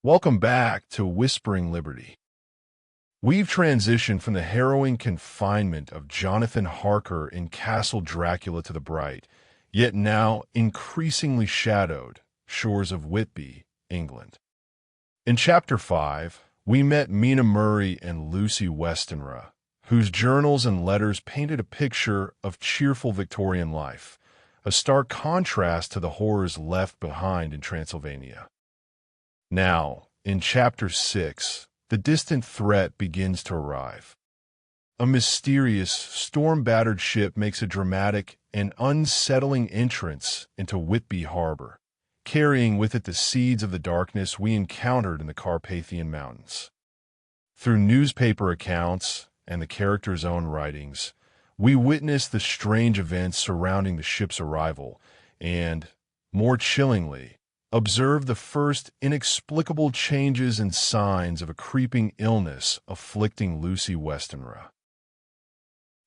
Welcome back to Whispering Liberty. We've transitioned from the harrowing confinement of Jonathan Harker in Castle Dracula to the bright, yet now increasingly shadowed, shores of Whitby, England. In Chapter 5, we met Mina Murray and Lucy Westenra, whose journals and letters painted a picture of cheerful Victorian life, a stark contrast to the horrors left behind in Transylvania. Now, in Chapter 6, the distant threat begins to arrive. A mysterious, storm-battered ship makes a dramatic and unsettling entrance into Whitby harbor, carrying with it the seeds of the darkness we encountered in the Carpathian Mountains. Through newspaper accounts and the characters' own writings, we witness the strange events surrounding the ship's arrival and, more chillingly, observe the first inexplicable changes and signs of a creeping illness afflicting Lucy Westenra.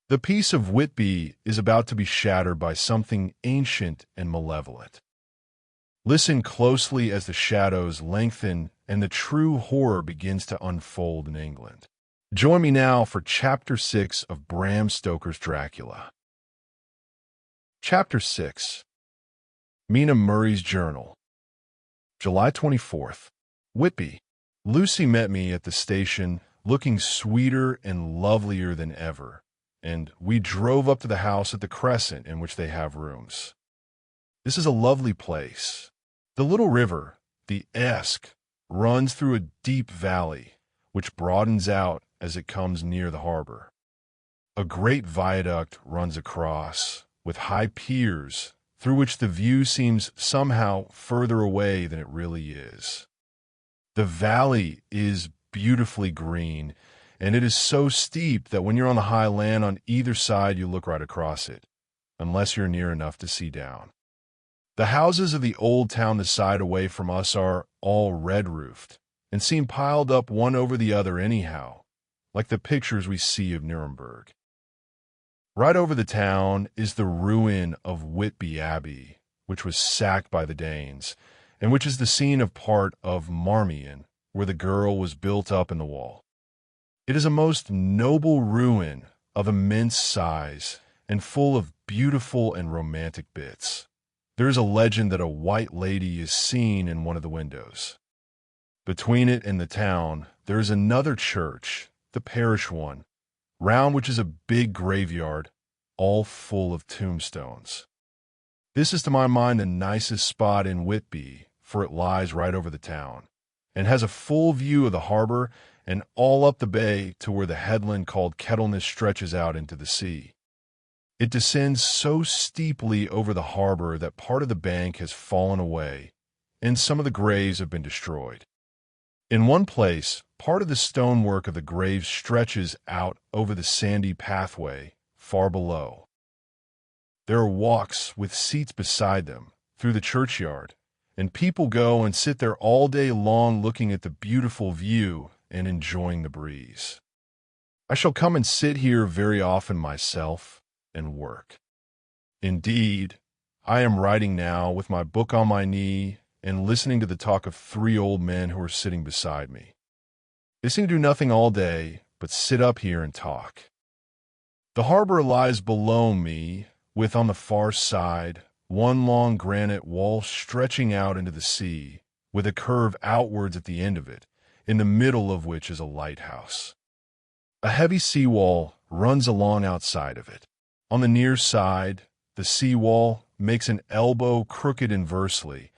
The peace of Whitby is about to be shattered by something ancient and malevolent. Listen closely as the shadows lengthen and the true horror begins to unfold in England. Join me now for Chapter 6 of Bram Stoker's Dracula. Chapter 6. Mina Murray's Journal. July 24th. Whitby. Lucy met me at the station, looking sweeter and lovelier than ever, and we drove up to the house at the Crescent in which they have rooms. This is a lovely place. The little river, the Esk, runs through a deep valley, which broadens out as it comes near the harbor. A great viaduct runs across, with high piers, through which the view seems somehow further away than it really is. The valley is beautifully green, and it is so steep that when you're on the high land on either side you look right across it, unless you're near enough to see down. The houses of the old town this side away from us are all red-roofed, and seem piled up one over the other anyhow, like the pictures we see of Nuremberg. Right over the town is the ruin of Whitby Abbey, which was sacked by the Danes, and which is the scene of part of Marmion, where the girl was built up in the wall. It is a most noble ruin of immense size and full of beautiful and romantic bits. There is a legend that a white lady is seen in one of the windows. Between it and the town, there is another church, the parish one, round which is a big graveyard, all full of tombstones. This is to my mind the nicest spot in Whitby, for it lies right over the town, and has a full view of the harbor and all up the bay to where the headland called Kettleness stretches out into the sea. It descends so steeply over the harbor that part of the bank has fallen away, and some of the graves have been destroyed. In one place, part of the stonework of the grave stretches out over the sandy pathway far below. There are walks with seats beside them through the churchyard, and people go and sit there all day long looking at the beautiful view and enjoying the breeze. I shall come and sit here very often myself and work. Indeed, I am writing now with my book on my knee and listening to the talk of three old men who are sitting beside me. They seem to do nothing all day but sit up here and talk. The harbor lies below me, with on the far side one long granite wall stretching out into the sea, with a curve outwards at the end of it, in the middle of which is a lighthouse. A heavy seawall runs along outside of it. On the near side, the seawall makes an elbow crooked inversely,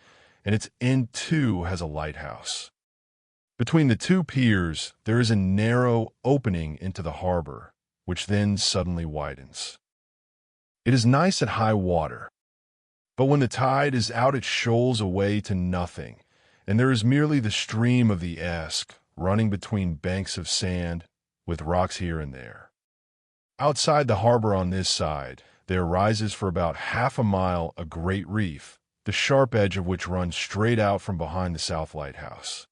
and its end too has a lighthouse. Between the two piers there is a narrow opening into the harbor, which then suddenly widens. It is nice at high water, but when the tide is out it shoals away to nothing, and there is merely the stream of the Esk running between banks of sand, with rocks here and there. Outside the harbor on this side, there rises for about half a mile a great reef, the sharp edge of which runs straight out from behind the south lighthouse.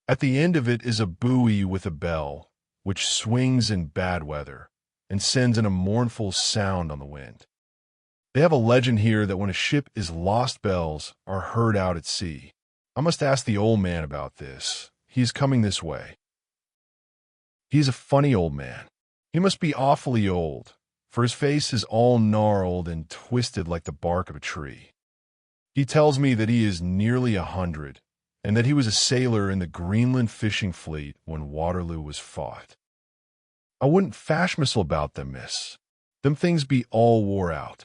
At the end of it is a buoy with a bell, which swings in bad weather, and sends in a mournful sound on the wind. They have a legend here that when a ship is lost bells are heard out at sea. I must ask the old man about this. He is coming this way. He is a funny old man. He must be awfully old, for his face is all gnarled and twisted like the bark of a tree. He tells me that he is nearly 100, and that he was a sailor in the Greenland fishing fleet when Waterloo was fought. I wouldn't fashmissel about them, miss. Them things be all wore out.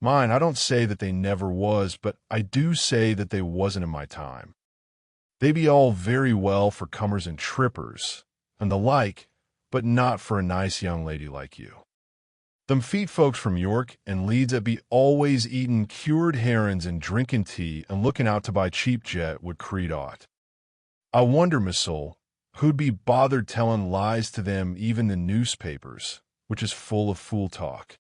Mind, I don't say that they never was, but I do say that they wasn't in my time. They be all very well for comers and trippers, and the like, but not for a nice young lady like you. Them feet folks from York and Leeds that be always eatin' cured herrings and drinkin' tea and looking out to buy cheap jet would creed aught. I wonder, Miss Soul, who'd be bothered tellin' lies to them even the newspapers, which is full of fool talk.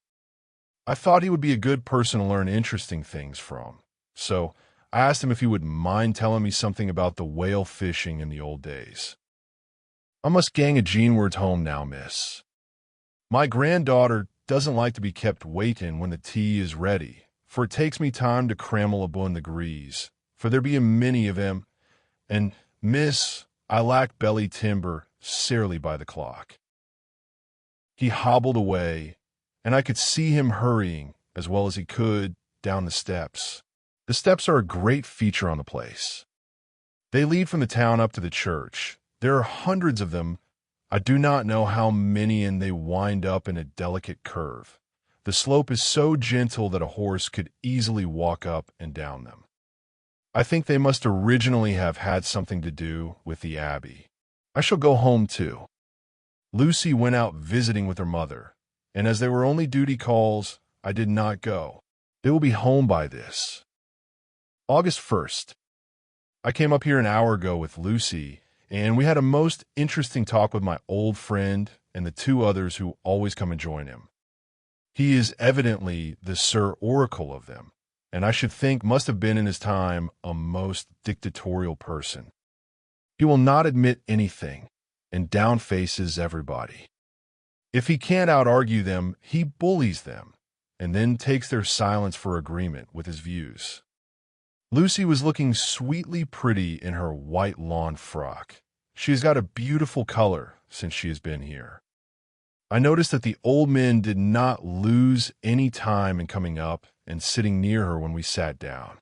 I thought he would be a good person to learn interesting things from, so I asked him if he would mind telling me something about the whale fishing in the old days. I must gang a Jeanwards home now, miss. My granddaughter doesn't like to be kept waitin' when the tea is ready, for it takes me time to crammel abun the grease, for there be a many of them, and, miss, I lack belly timber sarely by the clock. He hobbled away, and I could see him hurrying, as well as he could, down the steps. The steps are a great feature on the place. They lead from the town up to the church. There are hundreds of them. I do not know how many, and they wind up in a delicate curve. The slope is so gentle that a horse could easily walk up and down them. I think they must originally have had something to do with the abbey. I shall go home too. Lucy went out visiting with her mother, and as they were only duty calls, I did not go. They will be home by this. August 1st. I came up here an hour ago with Lucy, and we had a most interesting talk with my old friend and the two others who always come and join him. He is evidently the Sir Oracle of them, and I should think must have been in his time a most dictatorial person. He will not admit anything, and downfaces everybody. If he can't out-argue them, he bullies them, and then takes their silence for agreement with his views. Lucy was looking sweetly pretty in her white lawn frock. She has got a beautiful color since she has been here. I noticed that the old men did not lose any time in coming up and sitting near her when we sat down.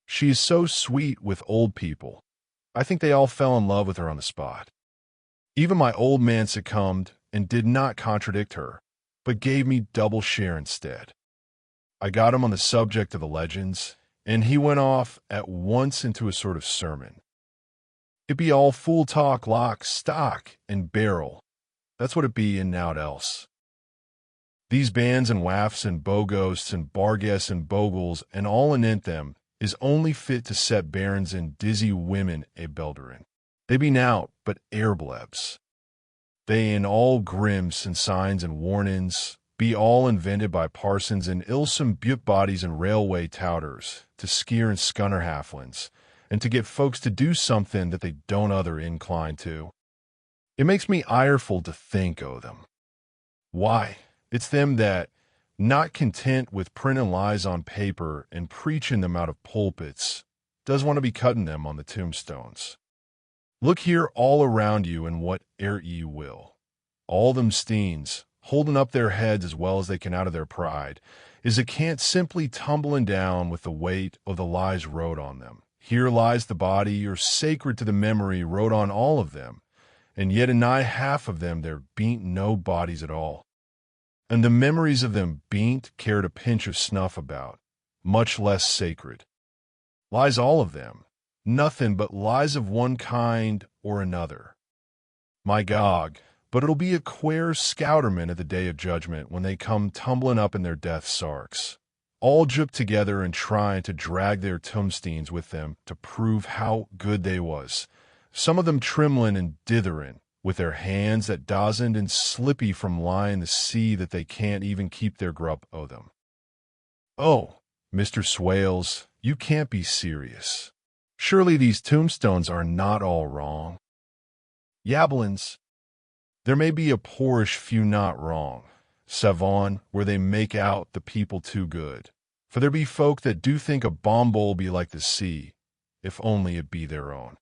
She is so sweet with old people. I think they all fell in love with her on the spot. Even my old man succumbed and did not contradict her, but gave me double share instead. I got him on the subject of the legends, and he went off at once into a sort of sermon. It be all fool talk, lock, stock, and barrel. That's what it be and nowt else. These bands and wafts and boghosts and barguests and bogles and all anent them is only fit to set barons and dizzy women a belderin. They be nowt but airblebs. They in all grims and signs and warnings be all invented by parsons and ilsome butte bodies and railway touters to skeer and scunner halflins, and to get folks to do something that they don't other incline to. It makes me ireful to think o' them. Why, it's them that, not content with printing lies on paper and preaching them out of pulpits, does want to be cutting them on the tombstones. Look here all around you and whate'er ye will. All them steens, holding up their heads as well as they can out of their pride, is a can't simply tumbling down with the weight of the lies wrote on them. Here lies the body, or sacred to the memory wrote on all of them, and yet in nigh half of them there bean't no bodies at all. And the memories of them bean't cared a pinch of snuff about, much less sacred. Lies all of them, nothing but lies of one kind or another. My Gog, but it'll be a queer scouterman at the day of judgment when they come tumbling up in their death sarks, all jupped together and trying to drag their tombsteins with them to prove how good they was, some of them trimlin' and ditherin', with their hands that dozened and slippy from lying the sea that they can't even keep their grub o' them. Oh, Mr. Swales, you can't be serious. Surely these tombstones are not all wrong. Yablins, there may be a poorish few not wrong, savon, where they make out the people too good. For there be folk that do think a bombole be like the sea, if only it be their own.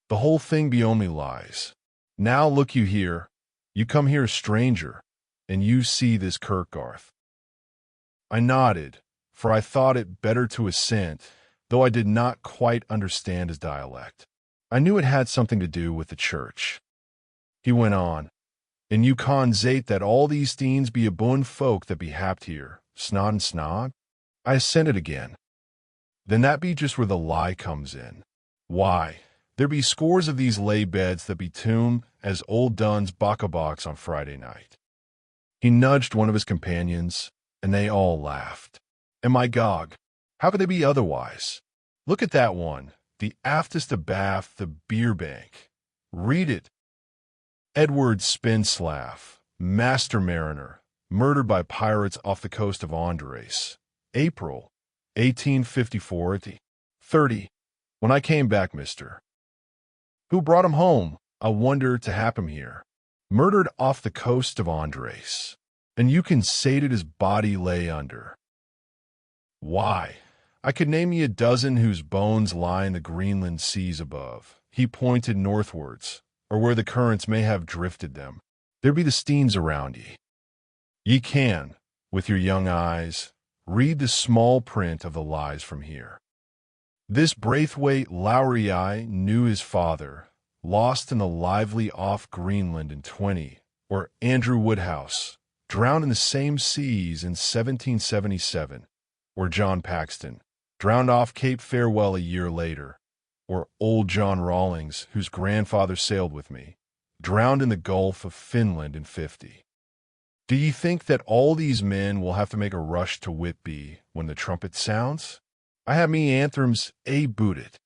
The whole thing be only lies. Now look you here, you come here a stranger, and you see this Kirkgarth. I nodded, for I thought it better to assent, though I did not quite understand his dialect. I knew it had something to do with the church. He went on, and you consate that all these theens be a boon folk that be happed here, snod and snog? I assented again. Then that be just where the lie comes in. Why, there be scores of these lay beds that be toom as old Dunn's bacca-box on Friday night. He nudged one of his companions, and they all laughed. And my gog, how could they be otherwise? Look at that one, the aftest abaft the beer bank. Read it. Edward Spinslav, master mariner, murdered by pirates off the coast of Andres. April, 1854-30. When I came back, mister. Who brought him home, I wonder, to hap him here. Murdered off the coast of Andres. And you can say that his body lay under. Why, I could name ye a dozen whose bones lie in the Greenland seas above. He pointed northwards, or where the currents may have drifted them. There be the steens around ye. Ye can, with your young eyes, read the small print of the lies from here. This Braithwaite Lowry knew his father, lost in the lively off Greenland in 20, or Andrew Woodhouse, drowned in the same seas in 1777, or John Paxton, drowned off Cape Farewell a year later, or old John Rawlings, whose grandfather sailed with me, drowned in the Gulf of Finland in 50. Do ye think that all these men will have to make a rush to Whitby when the trumpet sounds? I have me anthems booted.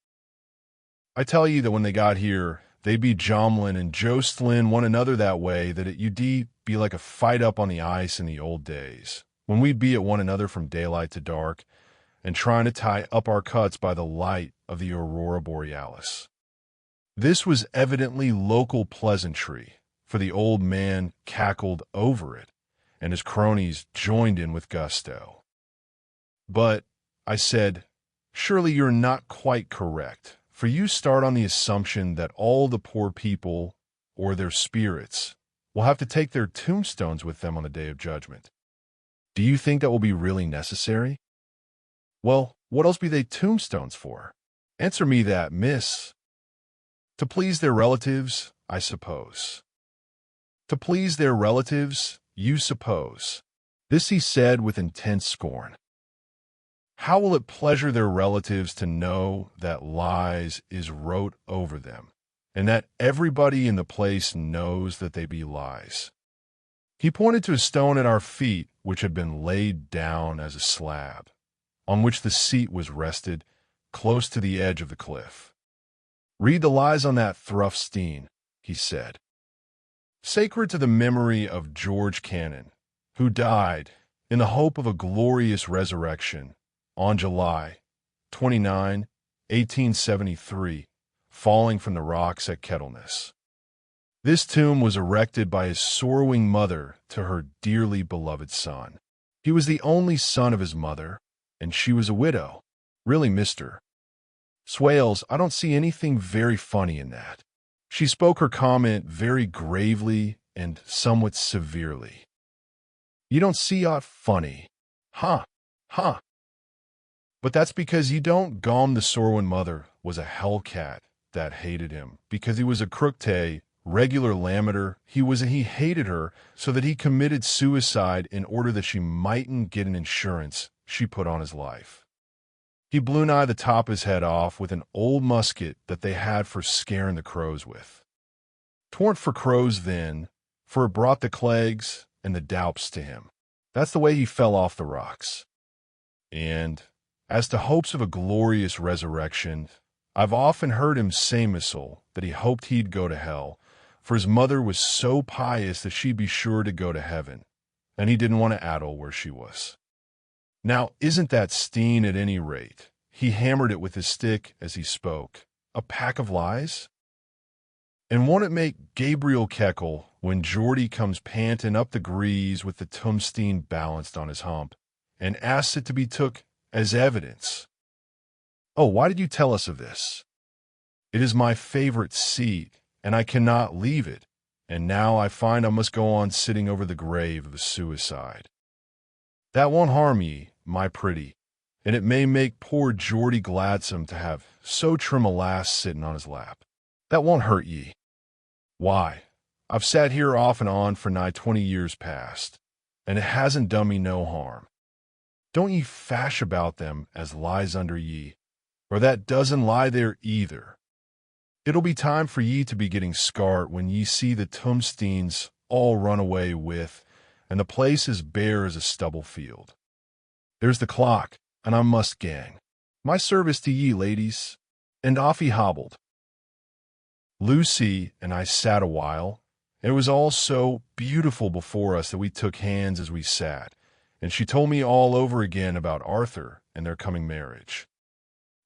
I tell ye that when they got here, they be jomlin and jostlin one another that way that it be like a fight up on the ice in the old days, when we'd be at one another from daylight to dark, and trying to tie up our cuts by the light of the aurora borealis. This was evidently local pleasantry, for the old man cackled over it, and his cronies joined in with gusto. But, I said, surely you're not quite correct, for you start on the assumption that all the poor people, or their spirits, will have to take their tombstones with them on the Day of Judgment. Do you think that will be really necessary? Well, what else be they tombstones for? Answer me that, miss. To please their relatives, I suppose. To please their relatives, you suppose. This he said with intense scorn. How will it pleasure their relatives to know that lies is wrote over them, and that everybody in the place knows that they be lies? He pointed to a stone at our feet which had been laid down as a slab, on which the seat was rested, close to the edge of the cliff. Read the lies on that Thruffstein, he said. Sacred to the memory of George Cannon, who died in the hope of a glorious resurrection on July 29, 1873, falling from the rocks at Kettleness. This tomb was erected by his sorrowing mother to her dearly beloved son. He was the only son of his mother, and she was a widow. Really, Mr. Swales, I don't see anything very funny in that. She spoke her comment very gravely and somewhat severely. You don't see aught funny. Huh. But that's because you don't gom the sorrowing mother was a hellcat that hated him, because he was a crooked, regular lammeter. He hated her so that he committed suicide in order that she mightn't get an insurance she put on his life. He blew nigh the top of his head off with an old musket that they had for scaring the crows with. 'Twarn't for crows then, for it brought the clegs and the doups to him. That's the way he fell off the rocks. And as to hopes of a glorious resurrection, I've often heard him say missile that he hoped he'd go to hell, for his mother was so pious that she'd be sure to go to heaven, and he didn't want to addle where she was. Now, isn't that Steen at any rate? He hammered it with his stick as he spoke. A pack of lies? And won't it make Gabriel Keckle when Geordie comes panting up the grease with the tombstone balanced on his hump, and asks it to be took as evidence? Oh, why did you tell us of this? It is my favorite seat, and I cannot leave it, and now I find I must go on sitting over the grave of a suicide. That won't harm ye, my pretty, and it may make poor Geordie gladsome to have so trim a lass sitting on his lap. That won't hurt ye. Why, I've sat here off and on for nigh 20 years past, and it hasn't done me no harm. Don't ye fash about them as lies under ye, or that doesn't lie there either. It'll be time for ye to be getting scart when ye see the tombsteins all run away with, and the place as bare as a stubble field. There's the clock, and I must gang. My service to ye, ladies. And off he hobbled. Lucy and I sat a while, and it was all so beautiful before us that we took hands as we sat, and she told me all over again about Arthur and their coming marriage.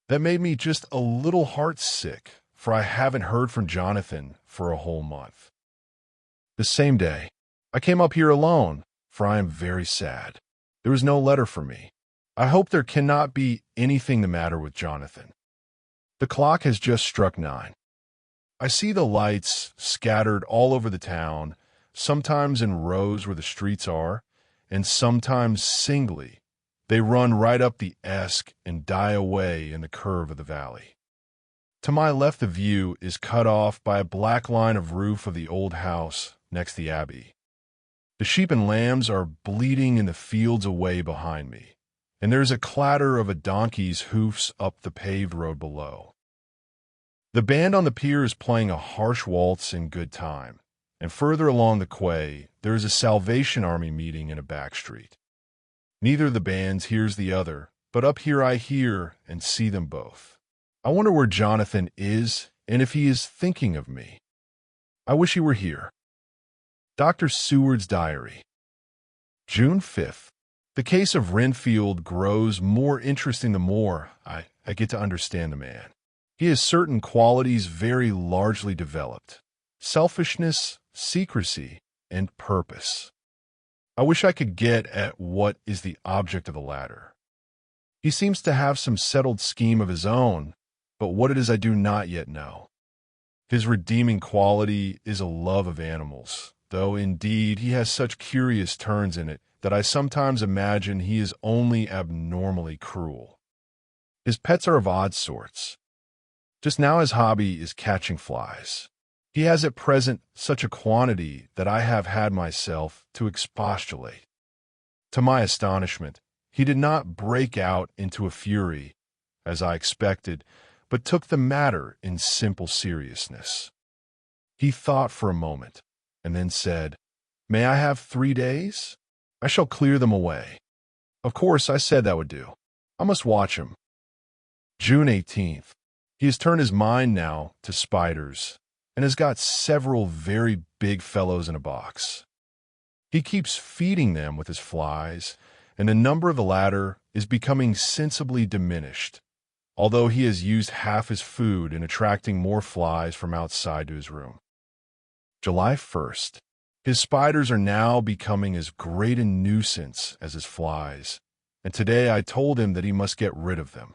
That made me just a little heart-sick, for I haven't heard from Jonathan for a whole month. The same day, I came up here alone, for I am very sad. There was no letter for me. I hope there cannot be anything the matter with Jonathan. The clock has just struck 9. I see the lights scattered all over the town, sometimes in rows where the streets are, and sometimes singly. They run right up the Esk and die away in the curve of the valley. To my left the view is cut off by a black line of roof of the old house next the abbey. The sheep and lambs are bleating in the fields away behind me, and there's a clatter of a donkey's hoofs up the paved road below. The band on the pier is playing a harsh waltz in good time, and further along the quay there is a Salvation Army meeting in a back street. Neither of the bands hears the other, but up here I hear and see them both. I wonder where Jonathan is and if he is thinking of me. I wish he were here. Dr. Seward's Diary. June 5th. The case of Renfield grows more interesting the more I get to understand the man. He has certain qualities very largely developed: selfishness, secrecy, and purpose. I wish I could get at what is the object of the latter. He seems to have some settled scheme of his own, but what it is I do not yet know. His redeeming quality is a love of animals, though indeed he has such curious turns in it that I sometimes imagine he is only abnormally cruel. His pets are of odd sorts. Just now his hobby is catching flies. He has at present such a quantity that I have had myself to expostulate. To my astonishment, he did not break out into a fury, as I expected, but took the matter in simple seriousness. He thought for a moment, and then said, "May I have 3 days? I shall clear them away." Of course, I said that would do. I must watch him. June 18th. He has turned his mind now to spiders, and has got several very big fellows in a box. He keeps feeding them with his flies, and the number of the latter is becoming sensibly diminished, although he has used half his food in attracting more flies from outside to his room. July 1st. His spiders are now becoming as great a nuisance as his flies, and today I told him that he must get rid of them.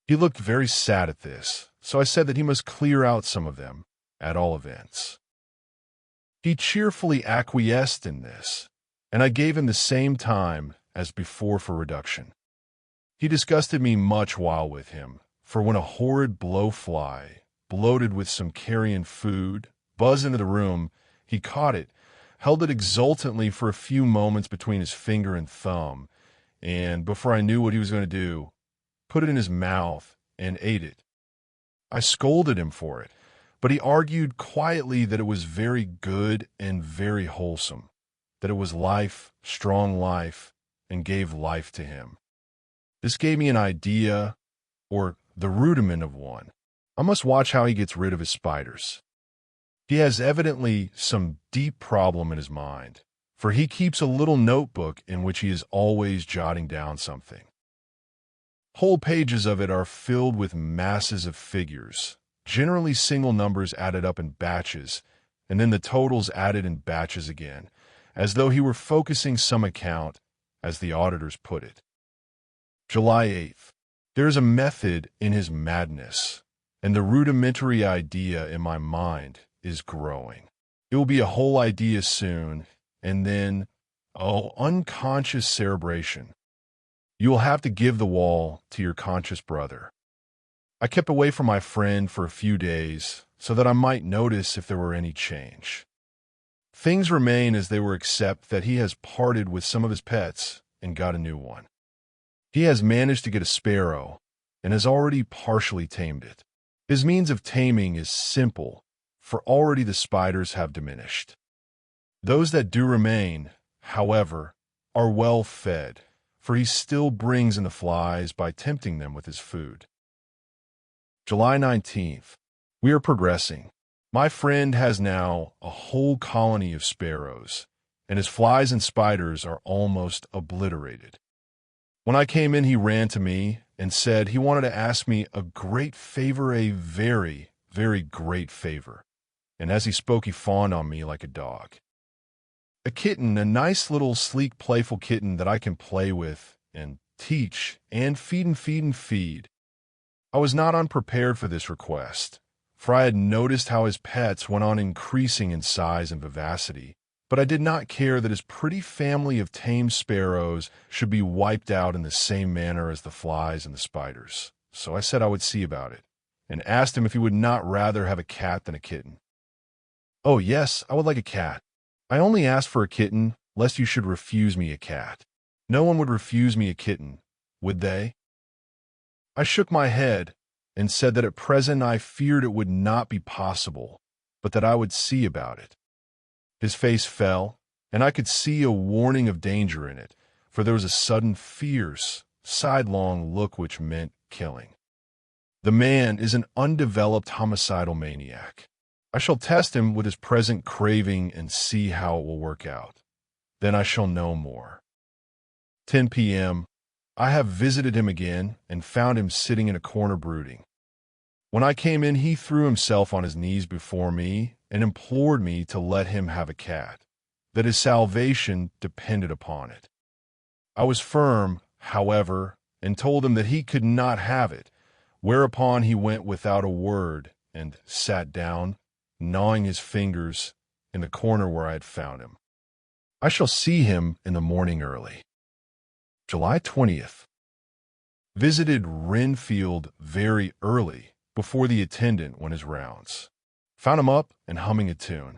He looked very sad at this, so I said that he must clear out some of them, at all events. He cheerfully acquiesced in this, and I gave him the same time as before for reduction. He disgusted me much while with him, for when a horrid blowfly, bloated with some carrion food, buzzed into the room, he caught it, held it exultantly for a few moments between his finger and thumb, and, before I knew what he was going to do, put it in his mouth and ate it. I scolded him for it, but he argued quietly that it was very good and very wholesome, that it was life, strong life, and gave life to him. This gave me an idea, or the rudiment of one. I must watch how he gets rid of his spiders. He has evidently some deep problem in his mind, for he keeps a little notebook in which he is always jotting down something. Whole pages of it are filled with masses of figures, generally single numbers added up in batches, and then the totals added in batches again, as though he were focusing some account, as the auditors put it. July 8th. There is a method in his madness, and the rudimentary idea in my mind is growing. It will be a whole idea soon, and then, unconscious cerebration. You will have to give the wall to your conscious brother. I kept away from my friend for a few days so that I might notice if there were any change. Things remain as they were except that he has parted with some of his pets and got a new one. He has managed to get a sparrow and has already partially tamed it. His means of taming is simple, for already the spiders have diminished. Those that do remain, however, are well fed, for he still brings in the flies by tempting them with his food. July 19th. We are progressing. My friend has now a whole colony of sparrows, and his flies and spiders are almost obliterated. When I came in, he ran to me and said he wanted to ask me a great favor, a very, very great favor. And as he spoke, he fawned on me like a dog. A kitten, a nice little sleek, playful kitten that I can play with and teach and feed and feed and feed. I was not unprepared for this request, for I had noticed how his pets went on increasing in size and vivacity, but I did not care that his pretty family of tame sparrows should be wiped out in the same manner as the flies and the spiders. So I said I would see about it, and asked him if he would not rather have a cat than a kitten. "Oh, yes, I would like a cat. I only asked for a kitten, lest you should refuse me a cat. No one would refuse me a kitten, would they?" I shook my head and said that at present I feared it would not be possible, but that I would see about it. His face fell, and I could see a warning of danger in it, for there was a sudden, fierce, sidelong look which meant killing. The man is an undeveloped homicidal maniac. I shall test him with his present craving and see how it will work out. Then I shall know more. 10 p.m. I have visited him again and found him sitting in a corner brooding. When I came in, he threw himself on his knees before me and implored me to let him have a cat, that his salvation depended upon it. I was firm, however, and told him that he could not have it, whereupon he went without a word and sat down, gnawing his fingers in the corner where I had found him. I shall see him in the morning early. July 20th. Visited Renfield very early, before the attendant went his rounds. Found him up and humming a tune.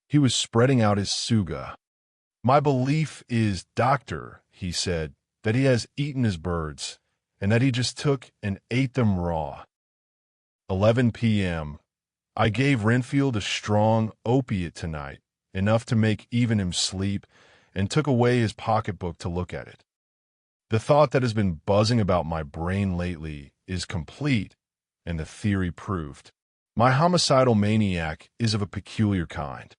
He was spreading out his suga. "My belief is, doctor," he said, "that he has eaten his birds, and that he just took and ate them raw." 11 p.m. I gave Renfield a strong opiate tonight, enough to make even him sleep, and took away his pocketbook to look at it. The thought that has been buzzing about my brain lately is complete, and the theory proved. My homicidal maniac is of a peculiar kind.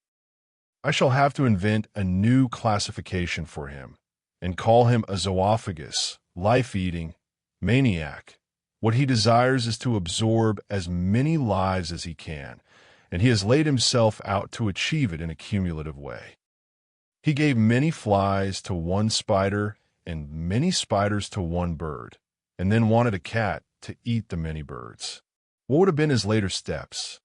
I shall have to invent a new classification for him, and call him a zoophagous, life-eating maniac. What he desires is to absorb as many lives as he can, and he has laid himself out to achieve it in a cumulative way. He gave many flies to one spider and many spiders to one bird, and then wanted a cat to eat the many birds. What would have been his later steps?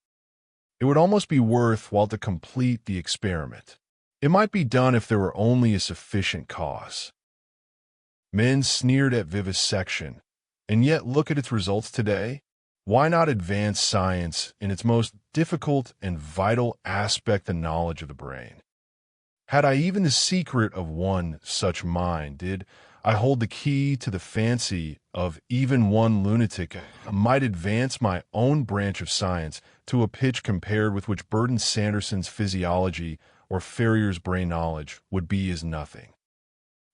It would almost be worth while to complete the experiment. It might be done if there were only a sufficient cause. Men sneered at vivisection, and yet look at its results today. Why not advance science in its most difficult and vital aspect, the knowledge of the brain? Had I even the secret of one such mind, did I hold the key to the fancy of even one lunatic, I might advance my own branch of science to a pitch compared with which Burton Sanderson's physiology or Ferrier's brain knowledge would be as nothing.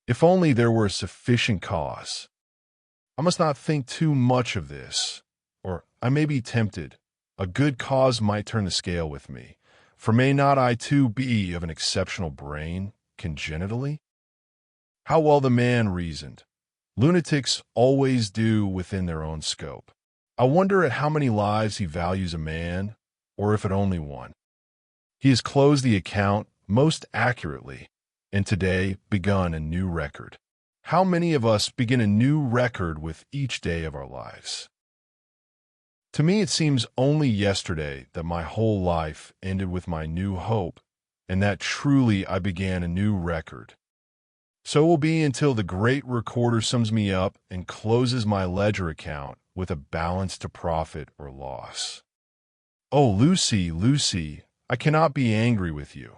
If only there were a sufficient cause. I must not think too much of this, or I may be tempted. A good cause might turn the scale with me, for may not I too be of an exceptional brain, congenitally? How well the man reasoned. Lunatics always do within their own scope. I wonder at how many lives he values a man, or if at only one. He has closed the account most accurately, and today begun a new record. How many of us begin a new record with each day of our lives? To me, it seems only yesterday that my whole life ended with my new hope, and that truly I began a new record. So it will be until the great recorder sums me up and closes my ledger account with a balance to profit or loss. Oh, Lucy, Lucy, I cannot be angry with you,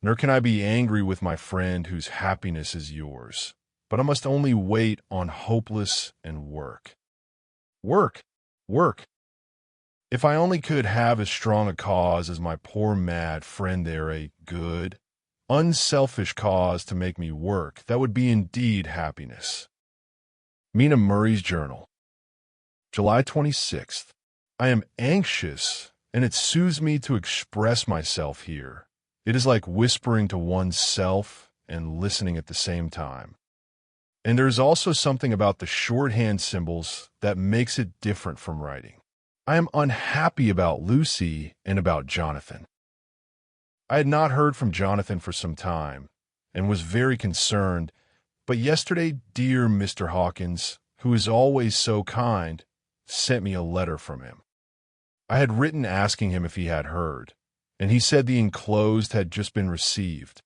nor can I be angry with my friend whose happiness is yours, but I must only wait on hopeless and work. Work, work. If I only could have as strong a cause as my poor mad friend there, a good, unselfish cause to make me work, that would be indeed happiness. Mina Murray's Journal, July 26th. I am anxious, and it soothes me to express myself here. It is like whispering to oneself and listening at the same time. And there is also something about the shorthand symbols that makes it different from writing. I am unhappy about Lucy and about Jonathan. I had not heard from Jonathan for some time and was very concerned, but yesterday dear Mr. Hawkins, who is always so kind, sent me a letter from him. I had written asking him if he had heard, and he said the enclosed had just been received.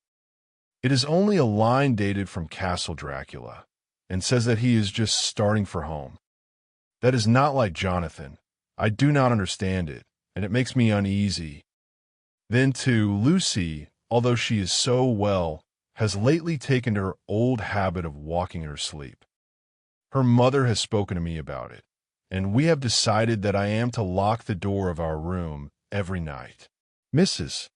It is only a line dated from Castle Dracula, and says that he is just starting for home. That is not like Jonathan. I do not understand it, and it makes me uneasy. Then, too, Lucy, although she is so well, has lately taken to her old habit of walking in her sleep. Her mother has spoken to me about it, and we have decided that I am to lock the door of our room every night. Mrs.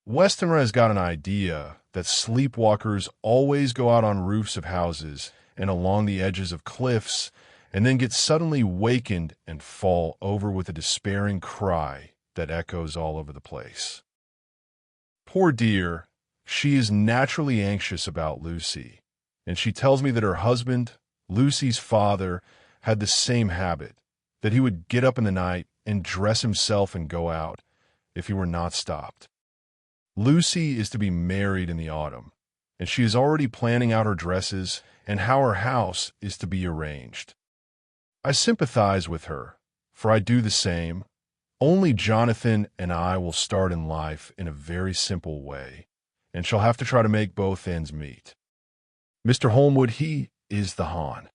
Westenra has got an idea that sleepwalkers always go out on roofs of houses and along the edges of cliffs and then get suddenly wakened and fall over with a despairing cry that echoes all over the place. Poor dear, she is naturally anxious about Lucy, and she tells me that her husband, Lucy's father, had the same habit, that he would get up in the night and dress himself and go out if he were not stopped. Lucy is to be married in the autumn, and she is already planning out her dresses and how her house is to be arranged. I sympathize with her, for I do the same. Only Jonathan and I will start in life in a very simple way, and shall have to try to make both ends meet. Mr. Holmwood, he is the Hon.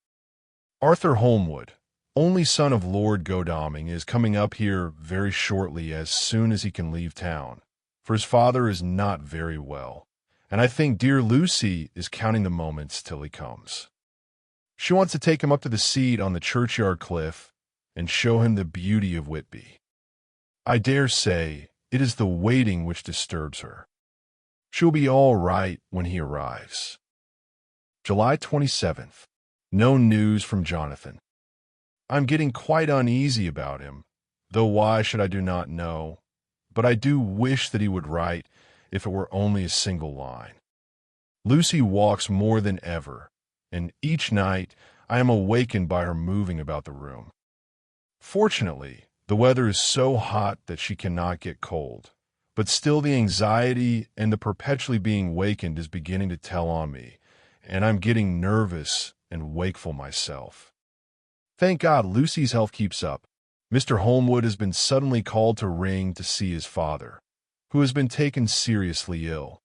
Arthur Holmwood, only son of Lord Godalming, is coming up here very shortly as soon as he can leave town, for his father is not very well, and I think dear Lucy is counting the moments till he comes. She wants to take him up to the seat on the churchyard cliff and show him the beauty of Whitby. I dare say it is the waiting which disturbs her. She will be all right when he arrives. July 27th. No news from Jonathan. I'm getting quite uneasy about him, though why should I do not know, but I do wish that he would write if it were only a single line. Lucy walks more than ever, and each night I am awakened by her moving about the room. Fortunately, the weather is so hot that she cannot get cold, but still the anxiety and the perpetually being wakened is beginning to tell on me, and I'm getting nervous and wakeful myself. Thank God Lucy's health keeps up. Mr. Holmwood has been suddenly called to Ring to see his father, who has been taken seriously ill.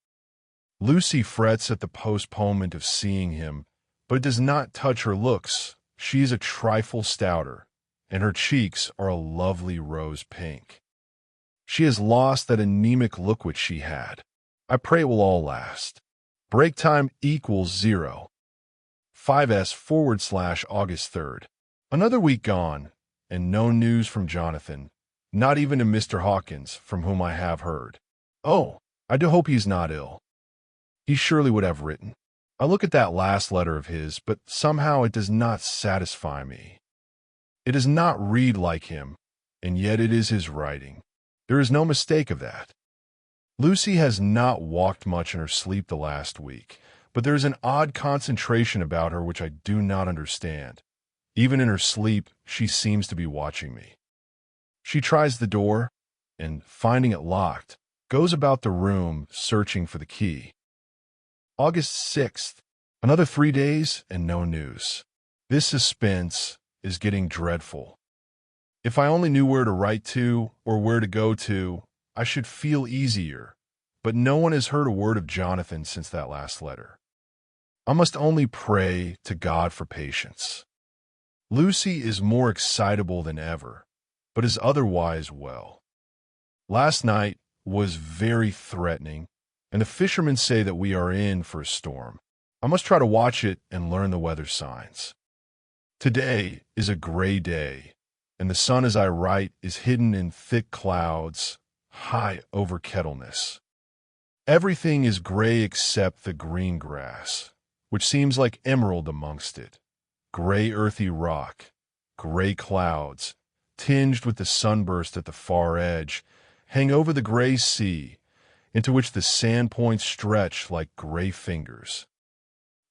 Lucy frets at the postponement of seeing him, but it does not touch her looks. She is a trifle stouter, and her cheeks are a lovely rose pink. She has lost that anemic look which she had. I pray it will all last. Break time equals 0. 5s/August 3rd. Another week gone, and no news from Jonathan, not even to Mr. Hawkins, from whom I have heard. Oh, I do hope he is not ill. He surely would have written. I look at that last letter of his, but somehow it does not satisfy me. It does not read like him, and yet it is his writing. There is no mistake of that. Lucy has not walked much in her sleep the last week, but there is an odd concentration about her which I do not understand. Even in her sleep, she seems to be watching me. She tries the door, and, finding it locked, goes about the room searching for the key. August 6th. Another 3 days and no news. This suspense is getting dreadful. If I only knew where to write to or where to go to, I should feel easier. But no one has heard a word of Jonathan since that last letter. I must only pray to God for patience. Lucy is more excitable than ever, but is otherwise well. Last night was very threatening, and the fishermen say that we are in for a storm. I must try to watch it and learn the weather signs. Today is a gray day, and the sun as I write is hidden in thick clouds, high over Kettleness. Everything is gray except the green grass, which seems like emerald amongst it. Gray earthy rock, gray clouds, tinged with the sunburst at the far edge, hang over the gray sea, into which the sand points stretch like gray fingers.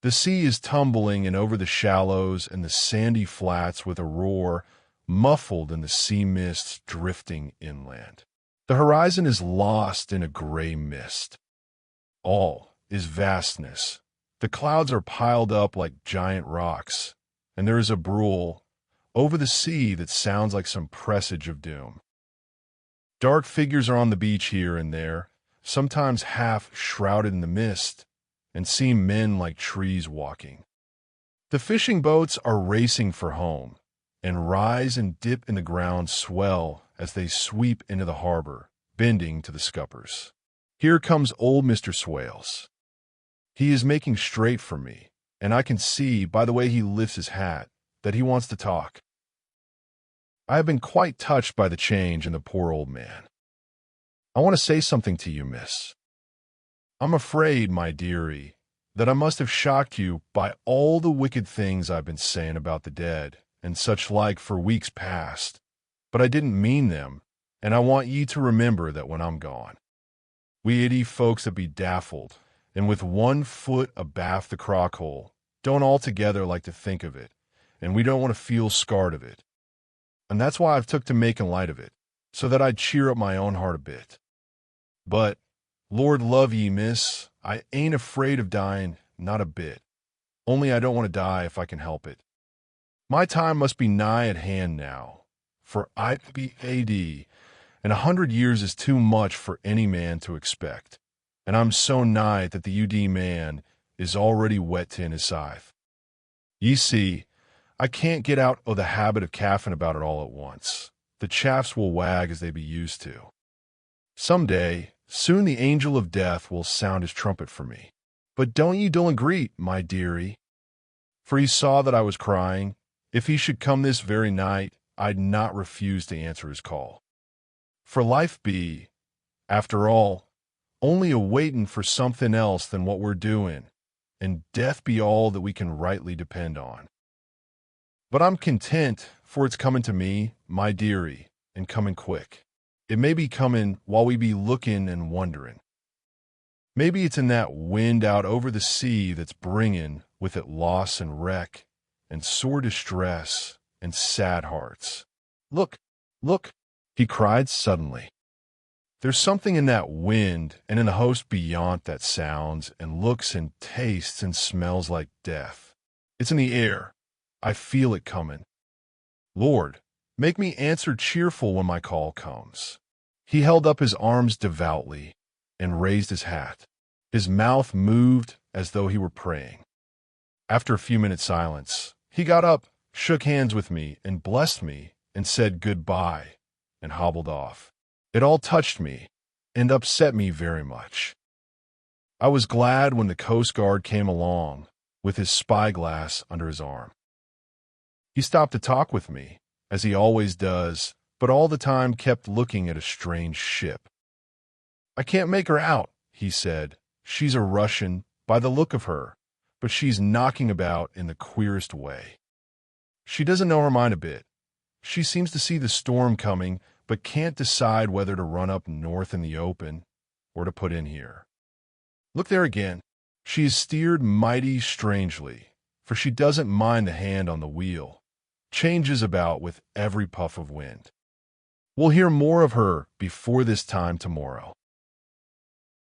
The sea is tumbling in over the shallows and the sandy flats with a roar, muffled in the sea mists drifting inland. The horizon is lost in a gray mist. All is vastness. The clouds are piled up like giant rocks, and there is a brool over the sea that sounds like some presage of doom. Dark figures are on the beach here and there, sometimes half shrouded in the mist, and seem men like trees walking. The fishing boats are racing for home, and rise and dip in the ground swell as they sweep into the harbor, bending to the scuppers. Here comes old Mr. Swales. He is making straight for me, and I can see, by the way he lifts his hat, that he wants to talk. I have been quite touched by the change in the poor old man. I want to say something to you, miss. I'm afraid, my dearie, that I must have shocked you by all the wicked things I've been saying about the dead and such like for weeks past, but I didn't mean them, and I want ye to remember that when I'm gone. We 80 folks that be daffled, and with 1 foot abaft the crockhole, don't altogether like to think of it, and we don't want to feel scarred of it. And that's why I've took to making light of it, so that I'd cheer up my own heart a bit. But, Lord love ye, miss, I ain't afraid of dying, not a bit. Only I don't want to die if I can help it. My time must be nigh at hand now, for I be AD, and 100 years is too much for any man to expect, and I'm so nigh that the UD man is already wet in his scythe. Ye see, I can't get out o' the habit of caffing about it all at once. The chaffs will wag as they be used to. Some day, soon the angel of death will sound his trumpet for me. But don't ye dull and greet, my dearie. For he saw that I was crying. If he should come this very night, I'd not refuse to answer his call. For life be, after all, only a waitin' for something else than what we're doing, and death be all that we can rightly depend on. But I'm content, for it's comin' to me, my dearie, and comin' quick. It may be comin' while we be lookin' and wonderin'. Maybe it's in that wind out over the sea that's bringin' with it loss and wreck, and sore distress, and sad hearts. Look, look, he cried suddenly. There's something in that wind and in the host beyond that sounds and looks and tastes and smells like death. It's in the air. I feel it comin'. Lord, make me answer cheerful when my call comes. He held up his arms devoutly and raised his hat. His mouth moved as though he were praying. After a few minutes' silence, he got up, shook hands with me, and blessed me, and said goodbye, and hobbled off. It all touched me and upset me very much. I was glad when the Coast Guard came along with his spyglass under his arm. He stopped to talk with me, as he always does, but all the time kept looking at a strange ship. I can't make her out, he said. She's a Russian, by the look of her, but she's knocking about in the queerest way. She doesn't know her mind a bit. She seems to see the storm coming, but can't decide whether to run up north in the open or to put in here. Look there again. She is steered mighty strangely, for she doesn't mind the hand on the wheel, changes about with every puff of wind. We'll hear more of her before this time tomorrow.